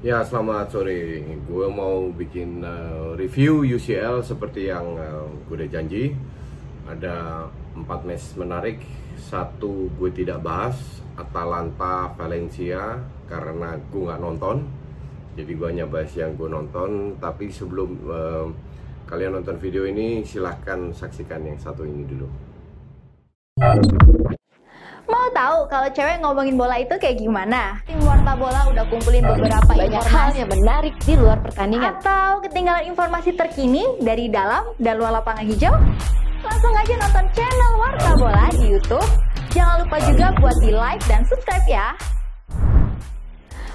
Ya, selamat sore. Gue mau bikin review UCL seperti yang gue udah janji. Ada 4 match menarik. Satu gue tidak bahas, Atalanta Valencia, karena gue nggak nonton. Jadi gue hanya bahas yang gue nonton. Tapi sebelum kalian nonton video ini, silahkan saksikan yang satu ini dulu. Mau tahu kalau cewek ngomongin bola itu kayak gimana? Tim Warta Bola udah kumpulin beberapa banyak hal informasi yang menarik di luar pertandingan. atau ketinggalan informasi terkini dari dalam dan luar lapangan hijau? Langsung aja nonton channel Warta Bola di YouTube. Jangan lupa juga buat di like dan subscribe ya.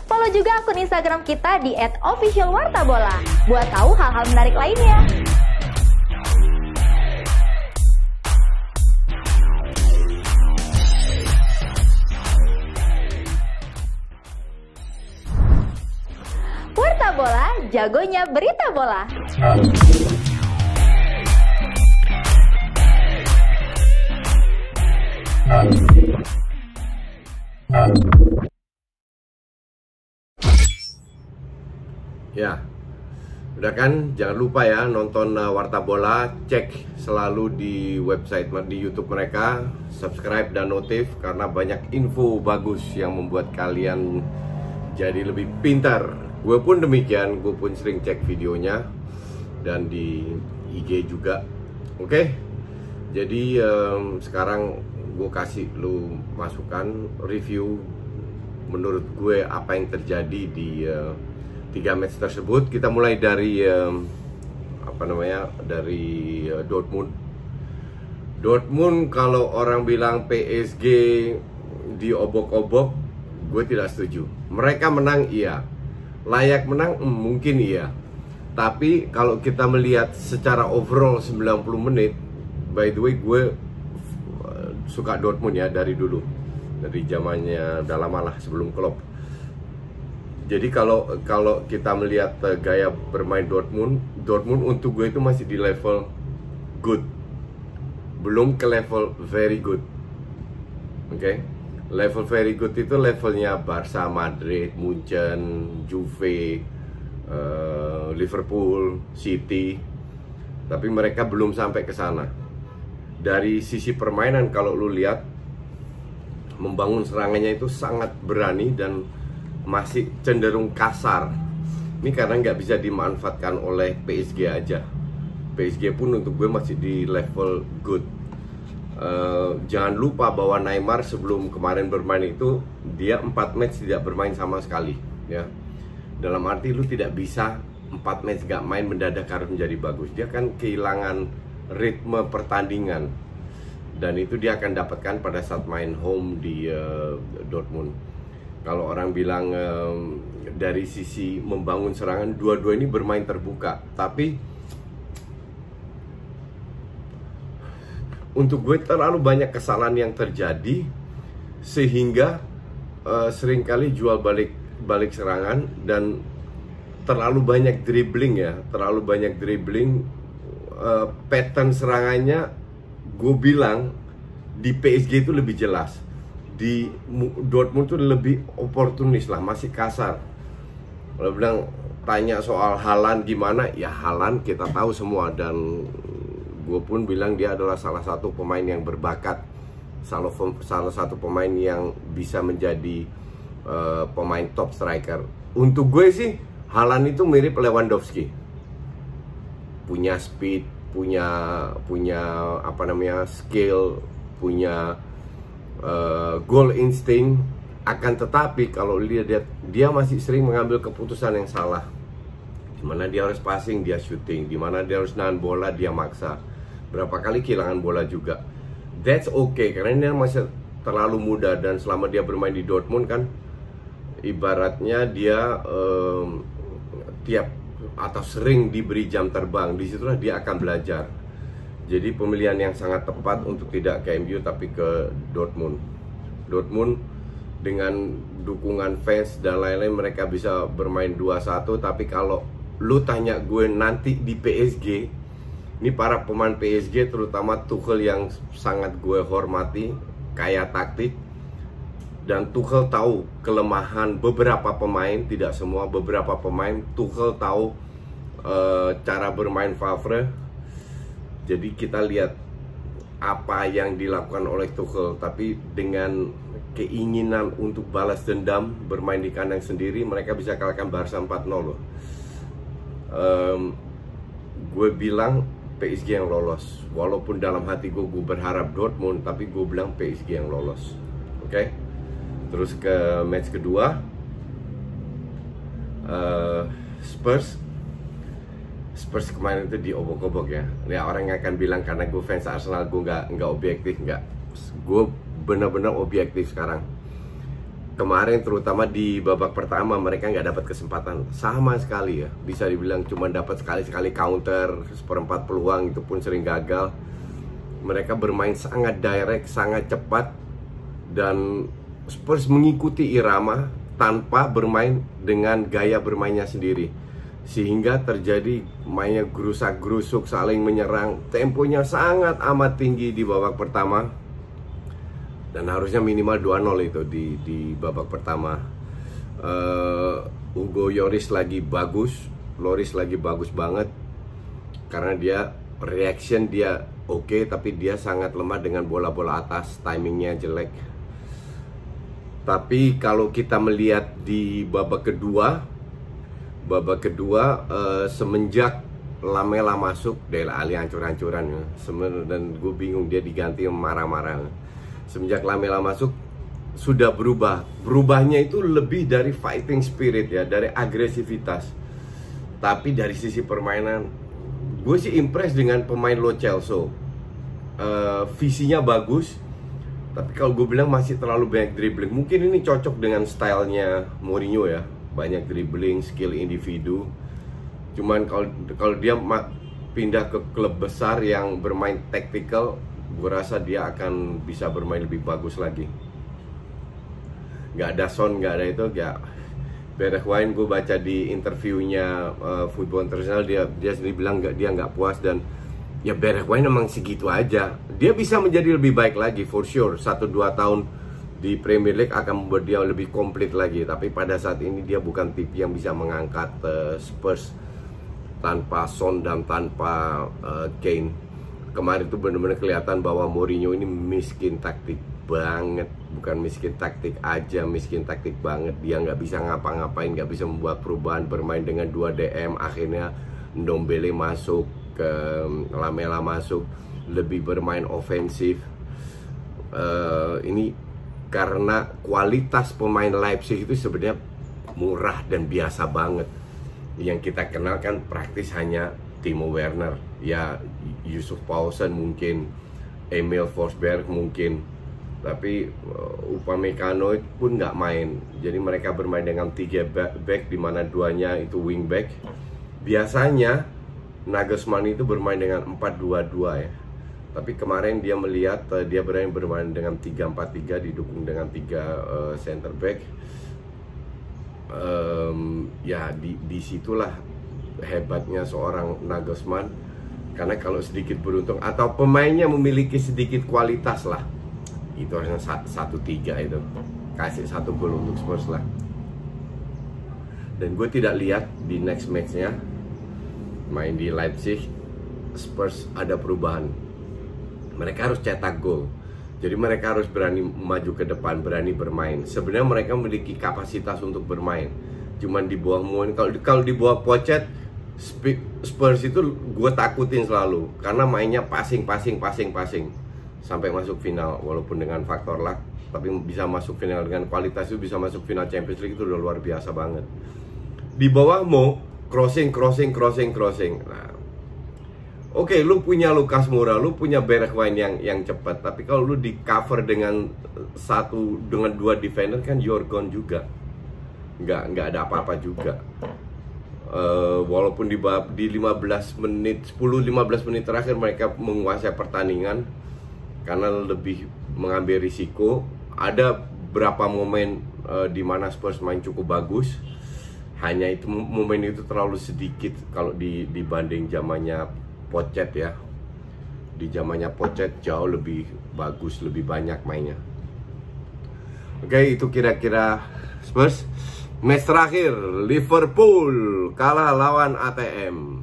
Follow juga akun Instagram kita di @officialwartabola buat tahu hal-hal menarik lainnya. Warta Bola, jagonya berita bola. Ya, udah kan? Jangan lupa ya nonton Warta Bola, cek selalu di website, di YouTube mereka, subscribe dan notif karena banyak info bagus yang membuat kalian jadi lebih pintar. Gue pun demikian, gue pun sering cek videonya dan di IG juga. Oke, jadi sekarang gue kasih lu masukan review menurut gue apa yang terjadi di 3 match tersebut. Kita mulai dari dari Dortmund. Dortmund, kalau orang bilang PSG diobok-obok, gue tidak setuju. Mereka menang, iya. Layak menang, mungkin iya. Tapi kalau kita melihat secara overall 90 menit, by the way, gue suka Dortmund ya dari dulu. Dari zamannya udah lama lah, sebelum Klopp. Jadi kalau kita melihat gaya bermain Dortmund untuk gue itu masih di level good, belum ke level very good. Oke? Level very good itu levelnya Barca, Madrid, Munchen, Juve, Liverpool, City. Tapi mereka belum sampai ke sana. Dari sisi permainan, kalau lu lihat, membangun serangannya itu sangat berani dan masih cenderung kasar. Ini karena nggak bisa dimanfaatkan oleh PSG aja. PSG pun untuk gue masih di level good. Jangan lupa bahwa Neymar sebelum kemarin bermain itu dia 4 match tidak bermain sama sekali ya. Dalam arti lu tidak bisa 4 match gak main mendadak harus menjadi bagus. Dia kan kehilangan ritme pertandingan dan itu dia akan dapatkan pada saat main home di Dortmund. Kalau orang bilang dari sisi membangun serangan, dua-dua ini bermain terbuka, tapi untuk gue terlalu banyak kesalahan yang terjadi sehingga seringkali jual balik serangan dan terlalu banyak dribbling ya, pattern serangannya gue bilang di PSG itu lebih jelas, di Dortmund itu lebih oportunis lah, masih kasar. Kalau bilang tanya soal Haaland gimana, ya Haaland kita tahu semua dan gue pun bilang dia adalah salah satu pemain yang berbakat, salah satu pemain yang bisa menjadi pemain top striker. Untuk gue sih Haaland itu mirip Lewandowski, punya speed, punya skill, punya goal instinct. Akan tetapi kalau dia masih sering mengambil keputusan yang salah. Dimana dia harus passing, dia shooting. Dimana dia harus nahan bola, dia maksa. Berapa kali kehilangan bola juga. That's okay, karena dia masih terlalu muda. Dan selama dia bermain di Dortmund kan, ibaratnya dia tiap atau sering diberi jam terbang. Disitulah dia akan belajar. Jadi pemilihan yang sangat tepat untuk tidak ke MU tapi ke Dortmund. Dortmund dengan dukungan fans dan lain-lain mereka bisa bermain 2-1. Tapi kalau lu tanya gue nanti di PSG, ini para pemain PSG terutama Tuchel yang sangat gue hormati, kaya taktik, Dan Tuchel tahu kelemahan beberapa pemain, tidak semua, beberapa pemain. Tuchel tahu cara bermain Favre. Jadi kita lihat apa yang dilakukan oleh Tuchel, tapi dengan keinginan untuk balas dendam, bermain di kandang sendiri, mereka bisa kalahkan Barca 4-0 loh. Gue bilang PSG yang lolos, walaupun dalam hati gue berharap Dortmund, tapi gue bilang PSG yang lolos. Oke? Terus ke match kedua, Spurs kemarin itu diobok-obok ya. Ya orang yang akan bilang karena gue fans Arsenal gue nggak objektif, nggak. Gue benar-benar objektif sekarang. Kemarin terutama di babak pertama mereka nggak dapat kesempatan sama sekali ya. Bisa dibilang cuma dapat sekali-sekali counter, seperempat peluang itu pun sering gagal. Mereka bermain sangat direct, sangat cepat, dan Spurs mengikuti irama tanpa bermain dengan gaya bermainnya sendiri, sehingga terjadi mainnya gerusak-gerusuk, saling menyerang. Temponya sangat amat tinggi di babak pertama, dan harusnya minimal 2-0 itu di babak pertama. Hugo Lloris lagi bagus, Lloris lagi bagus banget, karena dia reaction dia oke, tapi dia sangat lemah dengan bola-bola atas, timingnya jelek. Tapi kalau kita melihat di babak kedua, semenjak Lamela masuk, Dele Alli hancur-hancuran ya. Dan gue bingung dia diganti marah-marah. Semenjak Lamela masuk sudah berubah. Berubahnya itu lebih dari fighting spirit ya, dari agresivitas. Tapi dari sisi permainan, gue sih impress dengan pemain Lo Celso. Visinya bagus, tapi kalau gue bilang masih terlalu banyak dribbling. Mungkin ini cocok dengan stylenya Mourinho ya, banyak dribbling, skill individu. Cuman kalau dia pindah ke klub besar yang bermain tactical, gue rasa dia akan bisa bermain lebih bagus lagi. Nggak ada Son, nggak ada itu, nggak. Bergwijn, gue baca di interviewnya Football International, dia sendiri bilang dia nggak puas, dan ya Bergwijn emang segitu aja. Dia bisa menjadi lebih baik lagi for sure. 1-2 tahun di Premier League akan membuat dia lebih komplit lagi. Tapi pada saat ini dia bukan tipe yang bisa mengangkat Spurs tanpa Son dan tanpa Kane. Kemarin tuh benar-benar kelihatan bahwa Mourinho ini miskin taktik banget. Bukan miskin taktik aja, miskin taktik banget. Dia nggak bisa ngapa-ngapain, nggak bisa membuat perubahan, bermain dengan 2 DM. Akhirnya Ndombele masuk, ke Lamela masuk, lebih bermain ofensif. Ini karena kualitas pemain Leipzig itu sebenarnya murah dan biasa banget. Yang kita kenal kan praktis hanya Timo Werner, ya Yusuf Poulsen mungkin, Emil Forsberg mungkin, tapi Upamecano pun nggak main. Jadi mereka bermain dengan 3 back, di mana 2-nya itu wing back. Biasanya Nagelsmann itu bermain dengan 4-2-2 ya. Tapi kemarin dia melihat dia bermain dengan 3-4-3, didukung dengan 3 center back. Ya disitulah hebatnya seorang Nagelsmann. Karena kalau sedikit beruntung atau pemainnya memiliki sedikit kualitas lah, itu harusnya 1-3 itu. Kasih 1 gol untuk Spurs lah. Dan gue tidak lihat di next match-nya main di Leipzig, Spurs ada perubahan. Mereka harus cetak gol. Jadi mereka harus berani maju ke depan, berani bermain. Sebenarnya mereka memiliki kapasitas untuk bermain. Cuman di bawah Mourinho, kalau di bawah Pochettino, Spurs itu gue takutin selalu. Karena mainnya passing sampai masuk final. Walaupun dengan faktor luck, tapi bisa masuk final dengan kualitas itu, bisa masuk final Champions League, itu udah luar biasa banget. Di bawah Mo, crossing. Nah, oke, lu punya Lucas Moura, lu punya Bergwijn yang cepat, tapi kalau lu di cover dengan 2 defender kan you're gone juga. Nggak ada apa-apa juga. Walaupun di 10-15 menit terakhir mereka menguasai pertandingan karena lebih mengambil risiko. Ada beberapa momen di mana Spurs main cukup bagus. Hanya itu momen itu terlalu sedikit kalau dibanding zamannya Pochettino ya. Di zamannya Pochettino jauh lebih bagus, lebih banyak mainnya. Oke, itu kira-kira Spurs. Match terakhir, Liverpool kalah lawan ATM.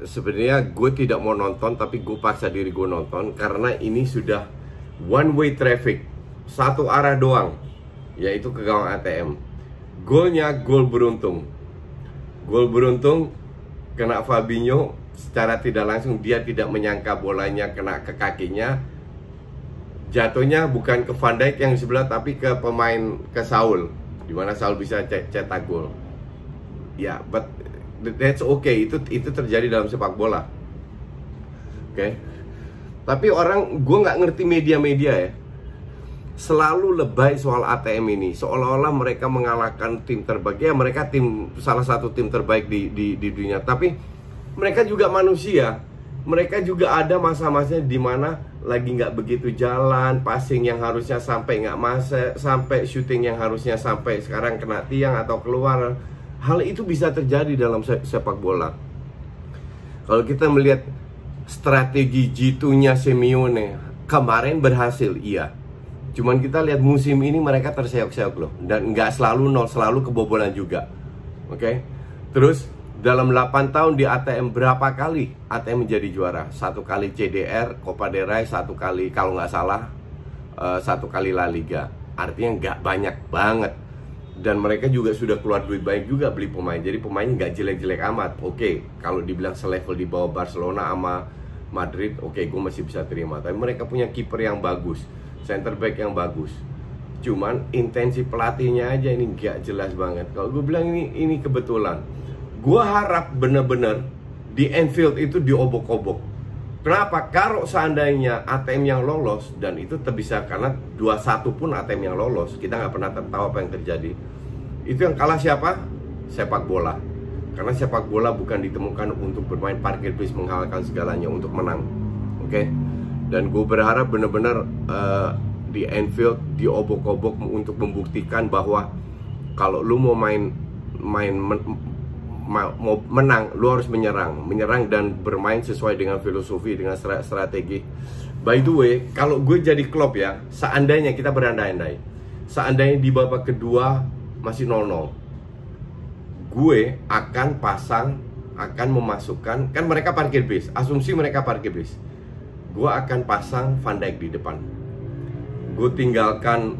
Sebenarnya gue tidak mau nonton, tapi gue paksa diri gue nonton karena ini sudah one way traffic, satu arah doang, yaitu ke gawang ATM. Golnya gol beruntung, kena Fabinho secara tidak langsung. Dia tidak menyangka bolanya kena ke kakinya. Jatuhnya bukan ke Van Dijk yang di sebelah, tapi ke Saul, dimana Saul bisa cetak gol. Ya, but that's okay. Itu terjadi dalam sepak bola. Oke. Tapi gue nggak ngerti media-media ya, selalu lebay soal ATM ini, seolah-olah mereka mengalahkan tim terbaik. Ya, mereka salah satu tim terbaik di dunia. Tapi mereka juga manusia. Mereka juga ada masa-masanya di mana lagi nggak begitu jalan, passing yang harusnya sampai nggak sampai, shooting yang harusnya sampai sekarang kena tiang atau keluar. Hal itu bisa terjadi dalam sepak bola. Kalau kita melihat strategi G2-nya Simeone kemarin berhasil, iya. Cuman kita lihat musim ini mereka terseok-seok loh, dan nggak selalu nol, selalu kebobolan juga. Oke. Terus dalam 8 tahun di ATM, berapa kali ATM menjadi juara? 1 kali CDR, Copa del Rey, 1 kali kalau nggak salah 1 kali La Liga. Artinya nggak banyak banget. Dan mereka juga sudah keluar duit banyak juga beli pemain. Jadi pemainnya nggak jelek-jelek amat. Oke, kalau dibilang selevel di bawah Barcelona sama Madrid, oke, gue masih bisa terima. Tapi mereka punya kiper yang bagus, center back yang bagus. Cuman intensi pelatihnya aja ini nggak jelas banget. Kalau gue bilang ini kebetulan. Gue harap bener-bener di Anfield itu diobok-obok. Kenapa? Kalau seandainya ATM yang lolos, dan itu bisa karena 2-1 pun ATM yang lolos, kita nggak pernah tahu apa yang terjadi. Itu yang kalah siapa? Sepak bola. Karena sepak bola bukan ditemukan untuk bermain parkir bis menghalalkan segalanya untuk menang. Oke? Dan gue berharap bener-bener di Anfield diobok-obok untuk membuktikan bahwa kalau lu mau mau menang, lu harus menyerang dan bermain sesuai dengan filosofi, dengan strategi. By the way, kalau gue jadi Klopp ya, seandainya kita berandai-andai, seandainya di babak kedua masih 0-0, gue akan memasukkan, kan mereka parkir bis, asumsi mereka parkir bis, gue akan pasang Van Dijk di depan. Gue tinggalkan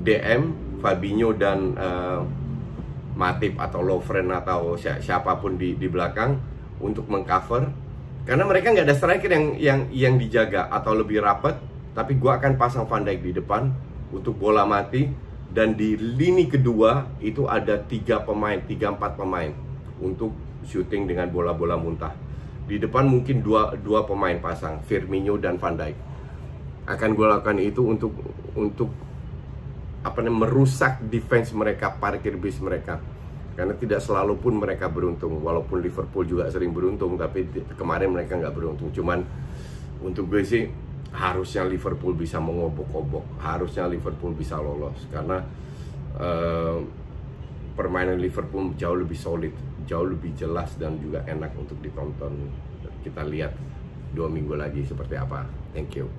DM, Fabinho dan Matip atau Lovren atau siapapun di belakang untuk mengcover, karena mereka nggak ada striker yang dijaga atau lebih rapat. Tapi gue akan pasang Van Dijk di depan untuk bola mati, dan di lini kedua itu ada 3-4 pemain untuk shooting dengan bola-bola muntah. Di depan mungkin dua pemain pasang, Firmino dan Van Dijk. Akan gue lakukan itu untuk merusak defense mereka, parkir bis mereka. Karena tidak selalu pun mereka beruntung. Walaupun Liverpool juga sering beruntung, tapi kemarin mereka nggak beruntung. Cuman untuk gue sih, harusnya Liverpool bisa mengobok-obok, harusnya Liverpool bisa lolos. Karena permainan Liverpool jauh lebih solid, jauh lebih jelas, dan juga enak untuk ditonton. Kita lihat 2 minggu lagi seperti apa. Thank you.